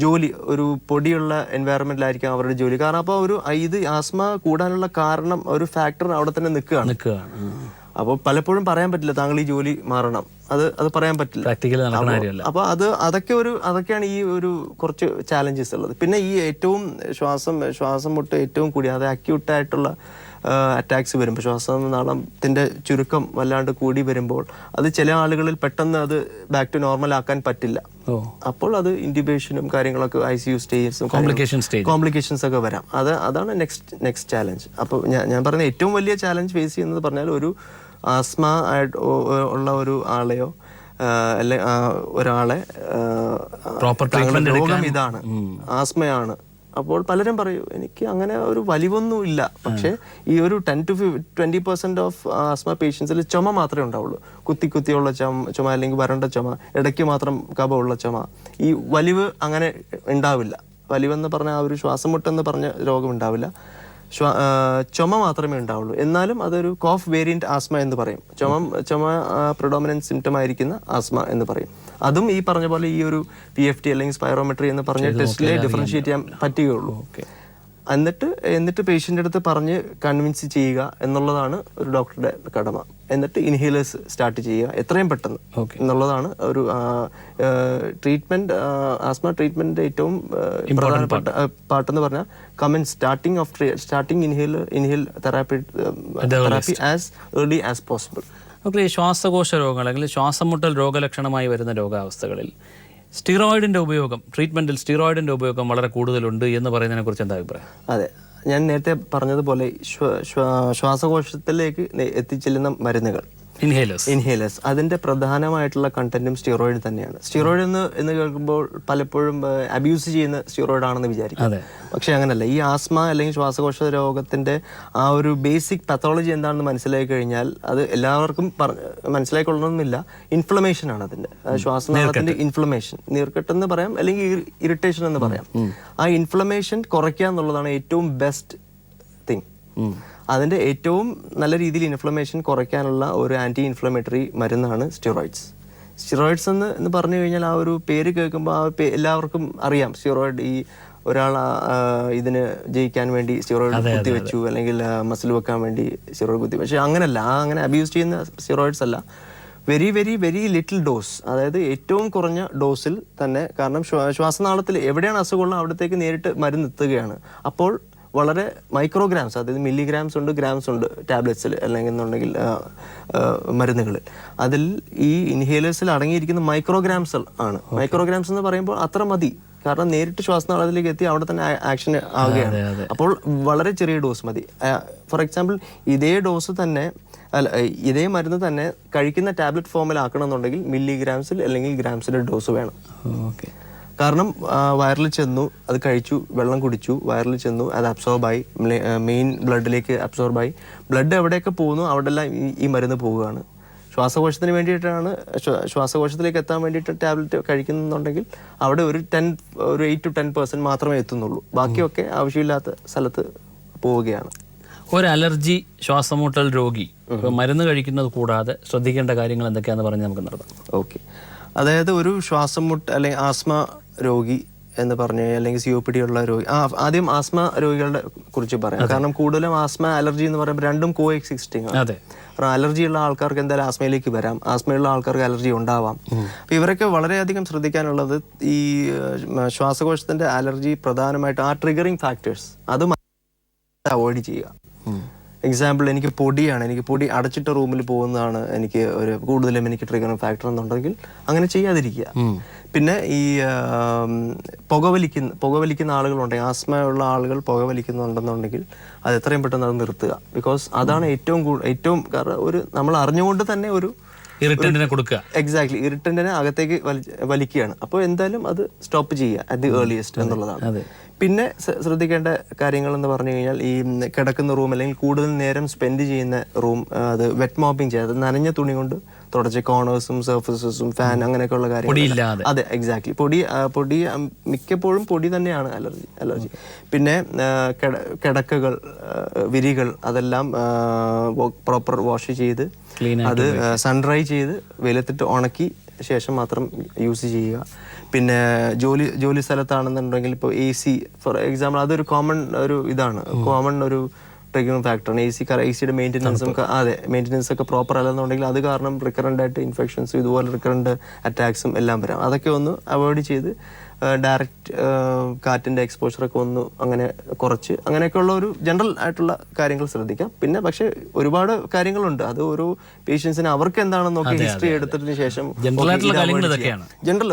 ജോലി ഒരു പൊടിയുള്ള എൻവയറമെന്റിലായിരിക്കും അവരുടെ ജോലി. കാരണം അപ്പോൾ ഇത് ആസ്മ കൂടാനുള്ള കാരണം ഒരു ഫാക്ടർ അവിടെ തന്നെ നിൽക്കുകയാണ്. അപ്പോൾ പലപ്പോഴും പറയാൻ പറ്റില്ല താങ്കൾ ഈ ജോലി മാറണം, അത് പറയാൻ പറ്റില്ല. അപ്പോൾ അതൊക്കെയാണ് ഈ ഒരു കുറച്ച് ചാലഞ്ചസ് ഉള്ളത്. പിന്നെ ഈ ഏറ്റവും ശ്വാസം മുട്ട് ഏറ്റവും കൂടി, അത് അക്യൂട്ടായിട്ടുള്ള അറ്റാക്സ് വരുമ്പോൾ, ശ്വാസനാളത്തിന്റെ ചുരുക്കം വല്ലാണ്ട് കൂടി വരുമ്പോൾ അത് ചില ആളുകളിൽ പെട്ടെന്ന് അത് ബാക്ക് ടു നോർമൽ ആക്കാൻ പറ്റില്ല. അപ്പോൾ അത് ഇൻറ്റ്യൂബേഷനും കാര്യങ്ങളൊക്കെ ICU സ്റ്റേജസും കോംപ്ലിക്കേഷൻസ് ഒക്കെ വരാം. അതാണ് നെക്സ്റ്റ് ചാലഞ്ച്. അപ്പോൾ ഞാൻ പറയുന്ന ഏറ്റവും വലിയ ചാലഞ്ച് ഫേസ് ചെയ്യുന്നത് പറഞ്ഞാൽ ഒരു ആസ്മ ഉള്ള ഒരു ആളെയോ അല്ലെ ഒരാളെ രോഗം ഇതാണ്, ആസ്മയാണ്. അപ്പോൾ പലരും പറയും എനിക്ക് അങ്ങനെ ഒരു വലിവൊന്നും ഇല്ല, പക്ഷേ ഈ ഒരു 10 to 20% ഓഫ് ആസ്മ പേഷ്യൻസിൽ ചുമ മാത്രമേ ഉണ്ടാവുള്ളൂ. കുത്തിയുള്ള ചുമ അല്ലെങ്കിൽ വരണ്ട ചുമ, ഇടയ്ക്ക് മാത്രം കഫമുള്ള ചുമ. ഈ വലിവ് അങ്ങനെ ഉണ്ടാവില്ല. വലിവെന്ന് പറഞ്ഞാൽ ആ ഒരു ശ്വാസമുട്ടെന്ന് പറഞ്ഞ രോഗം ഉണ്ടാവില്ല. ചുമ മാത്രമേ ഉണ്ടാവുള്ളൂ. എന്നാലും അതൊരു കോഫ് വേരിയന്റ് ആസ്മ എന്ന് പറയും. ചുമ പ്രിഡോമിനന്റ് സിംറ്റം ആയിരിക്കുന്ന ആസ്മ എന്ന് പറയും. അതും ഈ പറഞ്ഞ പോലെ ഈ ഒരു PFT അല്ലെങ്കിൽ സ്പൈറോമെട്രി എന്ന് പറഞ്ഞ ടെസ്റ്റിലെ ഡിഫറൻഷിയേറ്റ് ചെയ്യാൻ പറ്റുകയുള്ളൂ. എന്നിട്ട് പേഷ്യൻ്റെ അടുത്ത് പറഞ്ഞ് കൺവിൻസ് ചെയ്യുക എന്നുള്ളതാണ് ഒരു ഡോക്ടറുടെ കടമ. എന്നിട്ട് ഇൻഹേലേഴ്സ് സ്റ്റാർട്ട് ചെയ്യുക എത്രയും പെട്ടെന്ന് എന്നുള്ളതാണ് ഒരു ട്രീറ്റ്മെന്റ്. ആസ്മ ട്രീറ്റ്മെന്റിന്റെ ഏറ്റവും പ്രധാനപ്പെട്ട പാട്ടെന്ന് പറഞ്ഞാൽ starting inhale therapy as early as possible. ഈ ശ്വാസകോശ രോഗങ്ങൾ അല്ലെങ്കിൽ ശ്വാസമുട്ടൽ രോഗലക്ഷണമായി വരുന്ന രോഗാവസ്ഥകളിൽ ട്രീറ്റ്മെന്റിൽ സ്റ്റീറോയിഡിന്റെ ഉപയോഗം വളരെ കൂടുതലുണ്ട് എന്ന് പറയുന്നതിനെ കുറിച്ച് എന്താ അഭിപ്രായം? അതെ, ഞാൻ നേരത്തെ പറഞ്ഞതുപോലെ ശ്വാസകോശത്തിലേക്ക് എത്തിച്ചെല്ലുന്ന മരുന്നുകൾ ഇൻഹേലേഴ്സ് അതിന്റെ പ്രധാനമായിട്ടുള്ള കണ്ടന്റും സ്റ്റിറോയിഡ് തന്നെയാണ്. സ്റ്റിറോയിഡ് എന്ന് കേൾക്കുമ്പോൾ പലപ്പോഴും അബ്യൂസ് ചെയ്യുന്ന സ്റ്റിറോയിഡ് ആണെന്ന് വിചാരിക്കും. പക്ഷെ അങ്ങനല്ല. ഈ ആസ്മ അല്ലെങ്കിൽ ശ്വാസകോശ രോഗത്തിന്റെ ആ ഒരു ബേസിക് പത്തോളജി എന്താണെന്ന് മനസ്സിലാക്കി കഴിഞ്ഞാൽ അത് എല്ലാവർക്കും മനസ്സിലാക്കിക്കൊള്ളണമെന്നില്ല. ഇൻഫ്ലമേഷൻ ആണ് അതിന്റെ, ശ്വാസനാളത്തിന്റെ ഇൻഫ്ലമേഷൻ, നീർക്കെട്ടെന്ന് പറയാം അല്ലെങ്കിൽ ഇറിറ്റേഷൻ എന്ന് പറയാം. ആ ഇൻഫ്ലമേഷൻ കുറയ്ക്കുക എന്നുള്ളതാണ് ഏറ്റവും ബെസ്റ്റ് തിങ്. അതിന്റെ ഏറ്റവും നല്ല രീതിയിൽ ഇൻഫ്ലമേഷൻ കുറയ്ക്കാനുള്ള ഒരു ആന്റി ഇൻഫ്ലമേറ്ററി മരുന്നാണ് സ്റ്റിറോയിഡ്സ് എന്ന് പറഞ്ഞു കഴിഞ്ഞാൽ ആ ഒരു പേര് കേൾക്കുമ്പോൾ എല്ലാവർക്കും അറിയാം. സ്റ്റിറോയിഡ് ഈ ഒരാൾ ഇതിന് ജയിക്കാൻ വേണ്ടി സ്റ്റിറോയിഡ് കുത്തിവെച്ചു അല്ലെങ്കിൽ മസിൽ വെക്കാൻ വേണ്ടി സ്റ്റിറോയിഡ് കുത്തി. പക്ഷെ അങ്ങനല്ല, അങ്ങനെ അബ്യൂസ് ചെയ്യുന്ന സ്റ്റിറോയിഡ്സ് അല്ല. Very very very little dose, അതായത് ഏറ്റവും കുറഞ്ഞ ഡോസിൽ തന്നെ. കാരണം ശ്വാസനാളത്തിൽ എവിടെയാണ് അസുഖമുള്ളത് അവിടത്തേക്ക് നേരിട്ട് മരുന്ന് എത്തുകയാണ്. അപ്പോൾ വളരെ മൈക്രോഗ്രാംസ്, അതായത് മില്ലിഗ്രാംസ് ഉണ്ട്, ഗ്രാംസ് ഉണ്ട് ടാബ്ലറ്റ്സിൽ അല്ലെങ്കിൽ എന്നുണ്ടെങ്കിൽ മരുന്നുകളിൽ. അതിൽ ഈ ഇൻഹേലേഴ്സിൽ അടങ്ങിയിരിക്കുന്ന മൈക്രോഗ്രാംസ് ആണ്. മൈക്രോഗ്രാംസ് എന്ന് പറയുമ്പോൾ അത്ര മതി കാരണം നേരിട്ട് ശ്വാസനാളത്തിലേക്ക് എത്തി അവിടെ തന്നെ ആക്ഷൻ ആവുകയാണ്. അപ്പോൾ വളരെ ചെറിയ ഡോസ് മതി. ഫോർ എക്സാമ്പിൾ ഇതേ ഡോസ് തന്നെ ഇതേ മരുന്ന് തന്നെ കഴിക്കുന്ന ടാബ്ലറ്റ് ഫോമിലാക്കണം എന്നുണ്ടെങ്കിൽ മില്ലിഗ്രാംസിൽ അല്ലെങ്കിൽ ഗ്രാംസിൽ ഡോസ് വേണം. കാരണം വയറിൽ ചെന്നു, അത് കഴിച്ചു, വെള്ളം കുടിച്ചു, വയറിൽ ചെന്നു, അത് അബ്സോർബായി മെയിൻ ബ്ലഡിലേക്ക് അബ്സോർബായി, ബ്ലഡ് എവിടെയൊക്കെ പോകുന്നു അവിടെല്ലാം ഈ മരുന്ന് പോവുകയാണ്. ശ്വാസകോശത്തിന് വേണ്ടിയിട്ടാണ്, ശ്വാസകോശത്തിലേക്ക് എത്താൻ വേണ്ടിയിട്ട് ടാബ്ലറ്റ് കഴിക്കുന്നുണ്ടെങ്കിൽ അവിടെ ഒരു 8 to 10% മാത്രമേ എത്തുന്നുള്ളൂ. ബാക്കിയൊക്കെ ആവശ്യമില്ലാത്ത സ്ഥലത്ത് പോവുകയാണ്. ഒരു അലർജി ശ്വാസമുട്ടൽ രോഗി മരുന്ന് കഴിക്കുന്നത് കൂടാതെ ശ്രദ്ധിക്കേണ്ട കാര്യങ്ങൾ എന്തൊക്കെയാണെന്ന് പറഞ്ഞ് നമുക്ക് നടത്താം. ഓക്കെ, അതായത് ഒരു ശ്വാസമുട്ട് അല്ലെങ്കിൽ ആസ്മ രോഗി എന്ന് പറഞ്ഞു അല്ലെങ്കിൽ COPD ഉള്ള രോഗി, ആദ്യം ആസ്മ രോഗികളുടെ കുറിച്ച് പറയാം. കാരണം കൂടുതലും ആസ്മ അലർജി എന്ന് പറയുമ്പോൾ രണ്ടും കോ എക്സിസ്റ്റിംഗ് ആണ്. കാരണം അലർജി ഉള്ള ആൾക്കാർക്ക് എന്തായാലും ആസ്മയിലേക്ക് വരാം, ആസ്മയുള്ള ആൾക്കാർക്ക് അലർജി ഉണ്ടാവാം. അപ്പോൾ ഇവരൊക്കെ വളരെയധികം ശ്രദ്ധിക്കാനുള്ളത് ഈ ശ്വാസകോശത്തിന്റെ അലർജി പ്രധാനമായിട്ട് ആ ട്രിഗറിങ് ഫാക്ടേഴ്സ് അത് അവോയ്ഡ് ചെയ്യുക. എക്സാമ്പിൾ, എനിക്ക് പൊടിയാണ്, എനിക്ക് പൊടി അടച്ചിട്ട റൂമിൽ പോകുന്നതാണ് കൂടുതലും എനിക്ക് ട്രിഗറിങ് ഫാക്ടർ എന്നുണ്ടെങ്കിൽ അങ്ങനെ ചെയ്യാതിരിക്കുക. പിന്നെ ഈ പുകവലിക്കുന്ന ആളുകളുണ്ടെങ്കിൽ, ആസ്മയുള്ള ആളുകൾ പുകവലിക്കുന്നുണ്ടെന്നുണ്ടെങ്കിൽ അത് എത്രയും പെട്ടെന്ന് അത് നിർത്തുക. ബിക്കോസ് അതാണ് ഏറ്റവും കാരണം നമ്മൾ അറിഞ്ഞുകൊണ്ട് തന്നെ ഒരു ഇറിറ്റന്റിനെ കൊടുക്കുക. എക്സാക്ട്ലി, ഇറിറ്റന്റിനെ അകത്തേക്ക് വലിക്കുകയാണ്. അപ്പോൾ എന്തായാലും അത് സ്റ്റോപ്പ് ചെയ്യുക അറ്റ് ദി ഏർലിയസ്റ്റ് എന്നുള്ളതാണ്. പിന്നെ ശ്രദ്ധിക്കേണ്ട കാര്യങ്ങൾ എന്ന് പറഞ്ഞു കഴിഞ്ഞാൽ ഈ കിടക്കുന്ന റൂം അല്ലെങ്കിൽ കൂടുതൽ നേരം സ്പെൻഡ് ചെയ്യുന്ന റൂം അത് വെറ്റ് മോപ്പിംഗ് ചെയ്യുക, അത് നനഞ്ഞ തുണി കൊണ്ട് തുടച്ച് കോർണേഴ്സും സർഫസസും ഫാൻ അങ്ങനെയൊക്കെയുള്ള കാര്യങ്ങൾ. അതെ, എക്സാക്ട്ലി. പൊടി മിക്കപ്പോഴും പൊടി തന്നെയാണ് അലർജി. പിന്നെ കിടക്കകൾ, വിരികൾ അതെല്ലാം പ്രോപ്പർ വാഷ് ചെയ്ത് അത് സൺഡ്രൈ ചെയ്ത് വെയിലത്തിട്ട് ഉണക്കി ശേഷം മാത്രം യൂസ് ചെയ്യുക. പിന്നെ ജോലി സ്ഥലത്താണെന്നുണ്ടെങ്കിൽ ഇപ്പോൾ AC ഫോർ എക്സാമ്പിൾ അതൊരു കോമൺ ഒരു ട്രിഗറിങ് ഫാക്ടറാണ്. ACയുടെ മെയിൻ്റെനൻസ് ഒക്കെ പ്രോപ്പർ അല്ലെന്നുണ്ടെങ്കിൽ അത് കാരണം റിക്കറൻ്റ് ആയിട്ട് ഇൻഫെക്ഷൻസും ഇതുപോലെ റിക്കറൻ്റ് അറ്റാക്സും എല്ലാം വരാം. അതൊക്കെ ഒന്ന് അവോയ്ഡ് ചെയ്ത് ഡയറക്റ്റ് കാറ്റിൻ്റെ എക്സ്പോഷറൊക്കെ ഒന്ന് അങ്ങനെ കുറച്ച് അങ്ങനെയൊക്കെയുള്ള ഒരു ജനറൽ ആയിട്ടുള്ള കാര്യങ്ങൾ ശ്രദ്ധിക്കാം. പിന്നെ പക്ഷേ ഒരുപാട് കാര്യങ്ങളുണ്ട്, അത് ഓരോ പേഷ്യൻസിന് അവർക്ക് എന്താണെന്ന് നോക്കി ഹിസ്റ്ററി എടുത്തതിന് ശേഷം ജനറൽ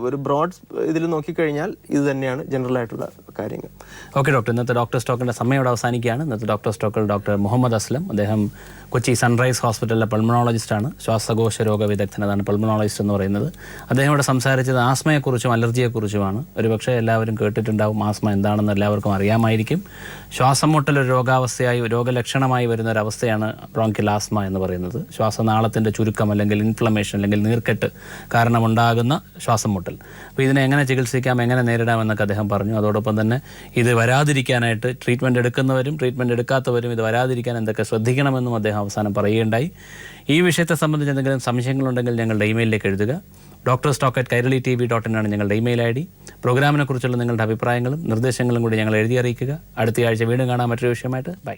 ഒരു ബ്രോഡ് ഇതിൽ നോക്കിക്കഴിഞ്ഞാൽ ഇത് തന്നെയാണ് ജനറൽ ആയിട്ടുള്ള കാര്യങ്ങൾ. ഓക്കെ ഡോക്ടർ, ഇന്നത്തെ ഡോക്ടർ സ്റ്റോക്കിൻ്റെ സമയം ഇവിടെ അവസാനിക്കുകയാണ്. ഇന്നത്തെ ഡോക്ടർ സ്റ്റോക്കിൽ ഡോക്ടർ മുഹമ്മദ് അസ്ലം, അദ്ദേഹം കൊച്ചി സൺറൈസ് ഹോസ്പിറ്റലിലെ പൾമണോളജിസ്റ്റാണ്, ശ്വാസകോശ രോഗ വിദഗ്ധനാണ് പൾമണോളജിസ്റ്റ് എന്ന് പറയുന്നത്. അദ്ദേഹം ഇവിടെ സംസാരിച്ചത് ആസ്മയെക്കുറിച്ചും അലർജിയെക്കുറിച്ചുമാണ്. ഒരുപക്ഷെ എല്ലാവരും കേട്ടിട്ടുണ്ടാവും, ആസ്മ എന്താണെന്ന് എല്ലാവർക്കും അറിയാമായിരിക്കും. ശ്വാസം മുട്ടൽ ഒരു രോഗാവസ്ഥയായി, രോഗലക്ഷണമായി വരുന്ന ഒരവസ്ഥയാണ് ബ്രോങ്കിയൽ ആസ്മ എന്ന് പറയുന്നത്. ശ്വാസനാളത്തിൻ്റെ ചുരുക്കം അല്ലെങ്കിൽ ഇൻഫ്ലമേഷൻ അല്ലെങ്കിൽ നീർക്കെട്ട് കാരണമുണ്ടാകുന്ന ശ്വാസം മുട്ടൽ. അപ്പോൾ ഇതിനെ എങ്ങനെ ചികിത്സിക്കാം, എങ്ങനെ നേരിടാമെന്നൊക്കെ അദ്ദേഹം പറഞ്ഞു. അതോടൊപ്പം തന്നെ ഇത് വരാതിരിക്കാനായിട്ട് ട്രീറ്റ്മെൻറ്റ് എടുക്കുന്നവരും ട്രീറ്റ്മെൻറ്റ് എടുക്കാത്തവരും ഇത് വരാതിരിക്കാൻ എന്തൊക്കെ ശ്രദ്ധിക്കണമെന്നും അദ്ദേഹം അവസാനം പറയുകയുണ്ടായി. ഈ വിഷയത്തെ സംബന്ധിച്ച് എന്തെങ്കിലും സംശയങ്ങളുണ്ടെങ്കിൽ ഞങ്ങളുടെ ഇമെയിലിലേക്ക് എഴുതുക. doctorstock@kairalitv.in ആണ് ഞങ്ങളുടെ ഇമെയിൽ ID. പ്രോഗ്രാമിനെ കുറിച്ചുള്ള നിങ്ങളുടെ അഭിപ്രായങ്ങളും നിർദ്ദേശങ്ങളും കൂടി ഞങ്ങൾ എഴുതി അറിയിക്കുക. അടുത്തയാഴ്ച വീണ്ടും കാണാൻ മറ്റൊരു വിഷയമായിട്ട്. ബൈ.